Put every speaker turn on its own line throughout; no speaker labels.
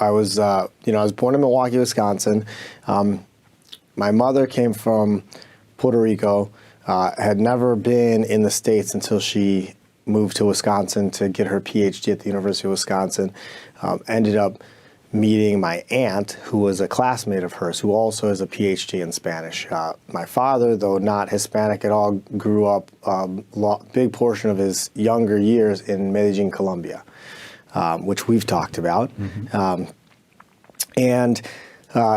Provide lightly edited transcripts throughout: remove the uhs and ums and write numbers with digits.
I was born in Milwaukee, Wisconsin. My mother came from Puerto Rico, had never been in the States until she moved to Wisconsin to get her PhD at the University of Wisconsin. Ended up meeting my aunt, who was a classmate of hers, who also has a PhD in Spanish. My father, though not Hispanic at all, grew up big portion of his younger years in Medellin, Colombia, which we've talked about.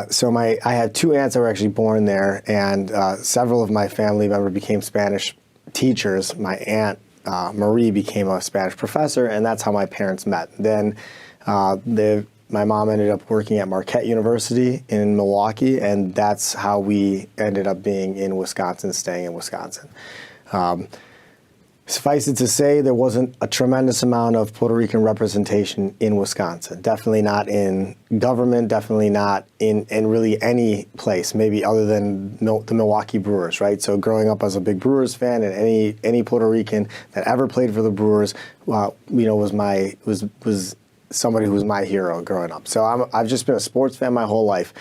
So I had two aunts that were actually born there, and several of my family members became Spanish teachers. My aunt Marie became a Spanish professor, and that's how my parents met. Then my mom ended up working at Marquette University in Milwaukee, and that's how we ended up being in Wisconsin, staying in Wisconsin. Suffice it to say, there wasn't a tremendous amount of Puerto Rican representation in Wisconsin. Definitely not in government, definitely not in really any place, maybe other than the Milwaukee Brewers, right? So growing up as a big Brewers fan, and any Puerto Rican that ever played for the Brewers, was somebody who was my hero growing up. So I've just been a sports fan my whole life.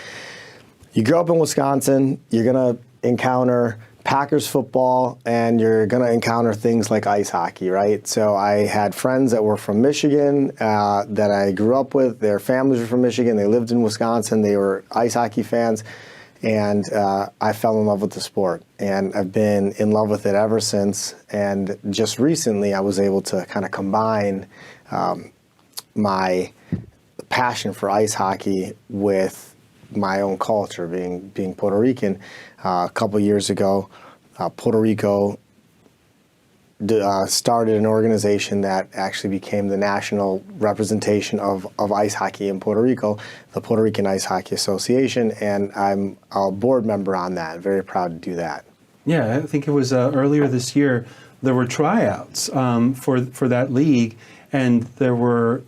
You grow up in Wisconsin, you're gonna encounter Packers football, and you're going to encounter things like ice hockey, right? So I had friends that were from Michigan that I grew up with. Their families were from Michigan. They lived in Wisconsin. They were ice hockey fans, and I fell in love with the sport. And I've been in love with it ever since. And just recently, I was able to kind of combine my passion for ice hockey with my own culture, being Puerto Rican. A couple years ago, Puerto Rico started an organization that actually became the national representation of ice hockey in Puerto Rico, the Puerto Rican Ice Hockey Association, and I'm a board member on that. Very proud to do that.
Yeah, I think it was earlier this year, there were tryouts for that league, and there were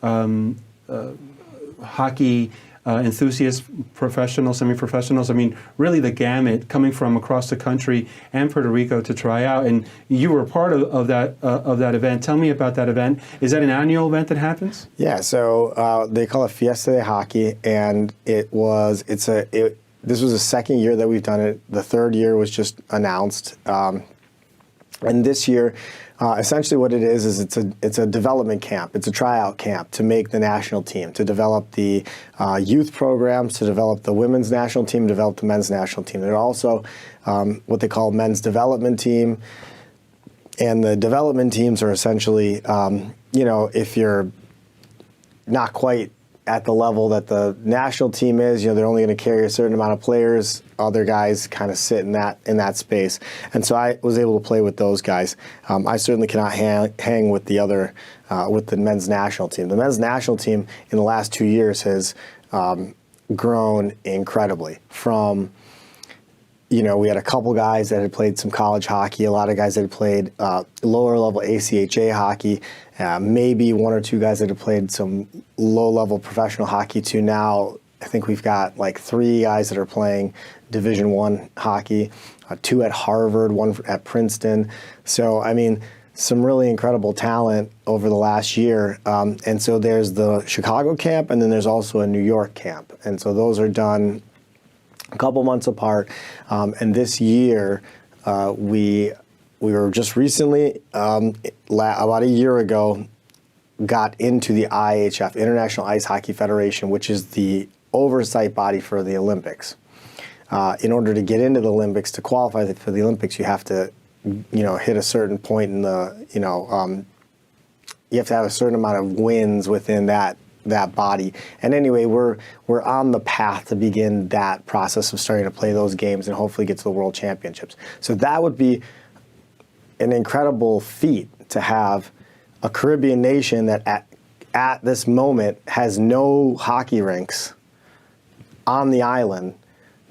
hockey enthusiasts, professionals, semi-professionals, I mean, really the gamut coming from across the country and Puerto Rico to try out. And you were part of that event. Tell me about that event. Is that an annual event that happens?
Yeah, so they call it Fiesta de Hockey, and this was the second year that we've done it. The third year was just announced. And this year, essentially what it is it's a development camp. It's a tryout camp to make the national team, to develop the youth programs, to develop the women's national team, develop the men's national team. There are also what they call men's development team. And the development teams are essentially, if you're not quite at the level that the national team is, they're only going to carry a certain amount of players. Other guys kind of sit in that space, and so I was able to play with those guys. I certainly cannot hang with the other with the men's national team. The men's national team in the last 2 years has grown incredibly. From we had a couple guys that had played some college hockey, a lot of guys that had played lower level ACHA hockey, maybe one or two guys that had played some low level professional hockey to now I think we've got like 3 guys that are playing Division I hockey, 2 at Harvard, 1 at Princeton. So, I mean, some really incredible talent over the last year. And so there's the Chicago camp, and then there's also a New York camp. And so those are done a couple months apart. And this year, we were just recently, about a year ago, got into the IHF, International Ice Hockey Federation, which is the oversight body for the Olympics. In order to get into the Olympics, to qualify for the Olympics, you have to, hit a certain point in the, you have to have a certain amount of wins within that body. And anyway, we're on the path to begin that process of starting to play those games and hopefully get to the World Championships. So that would be an incredible feat to have a Caribbean nation that at this moment has no hockey rinks on the island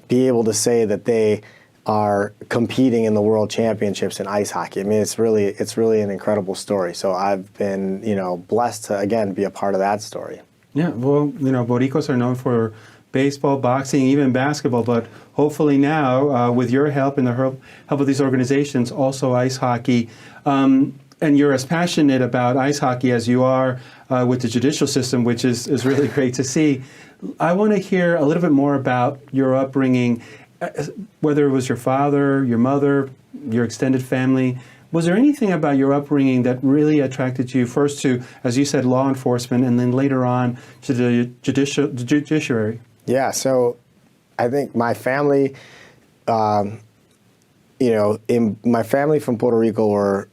be able to say that they are competing in the World Championships in ice hockey. I mean, it's really an incredible story. So I've been, blessed to, again, be a part of that story.
Yeah, well, Boricuas are known for baseball, boxing, even basketball, but hopefully now, with your help and the help of these organizations, also ice hockey. and you're as passionate about ice hockey as you are with the judicial system, which is really great to see. I want to hear a little bit more about your upbringing, whether it was your father, your mother, your extended family. Was there anything about your upbringing that really attracted you first to, as you said, law enforcement, and then later on to the judiciary?
Yeah, so I think my family, my family from Puerto Rico were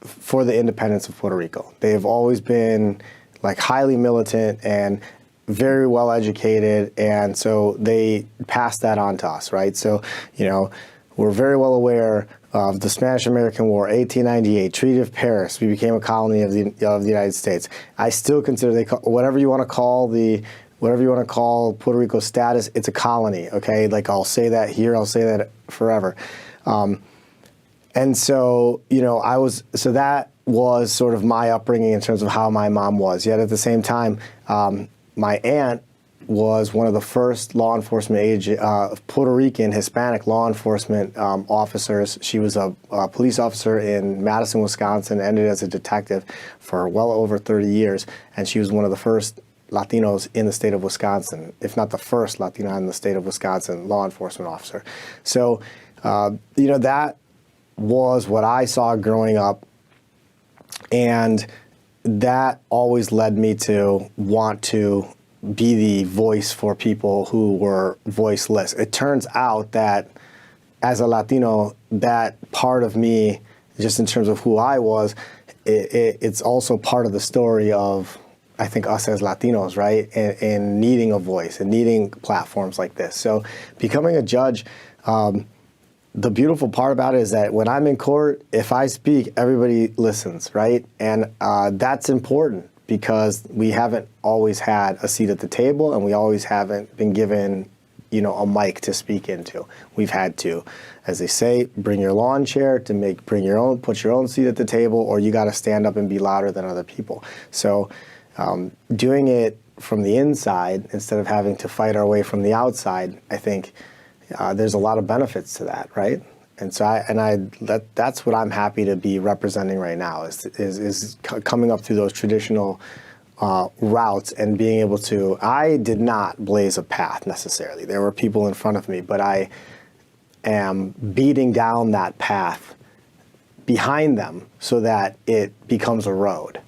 for the independence of Puerto Rico. They've always been like highly militant and very well educated, and so they passed that on to us, right? So, we're very well aware of the Spanish-American War, 1898, Treaty of Paris. We became a colony of the United States. I still consider whatever you want to call Puerto Rico's status, it's a colony. Okay, like I'll say that here, I'll say that forever. And so, so that was sort of my upbringing in terms of how my mom was. Yet at the same time, my aunt was one of the first law enforcement Puerto Rican Hispanic law enforcement officers. She was a police officer in Madison, Wisconsin, ended as a detective for well over 30 years, and she was one of the first Latinos in the state of Wisconsin, if not the first Latina in the state of Wisconsin law enforcement officer. So, that was what I saw growing up, and that always led me to want to be the voice for people who were voiceless. It turns out that as a Latino, that part of me, just in terms of who I was, it's also part of the story of, I think, us as Latinos, right? And needing a voice and needing platforms like this. So becoming a judge, the beautiful part about it is that when I'm in court, if I speak, everybody listens, right? And that's important because we haven't always had a seat at the table, and we always haven't been given, a mic to speak into. We've had to, as they say, bring your lawn chair to put your own seat at the table, or you got to stand up and be louder than other people. So doing it from the inside instead of having to fight our way from the outside, I think there's a lot of benefits to that, right? And so that's what I'm happy to be representing right now is coming up through those traditional routes and being able to. I did not blaze a path necessarily. There were people in front of me, but I am beating down that path behind them so that it becomes a road.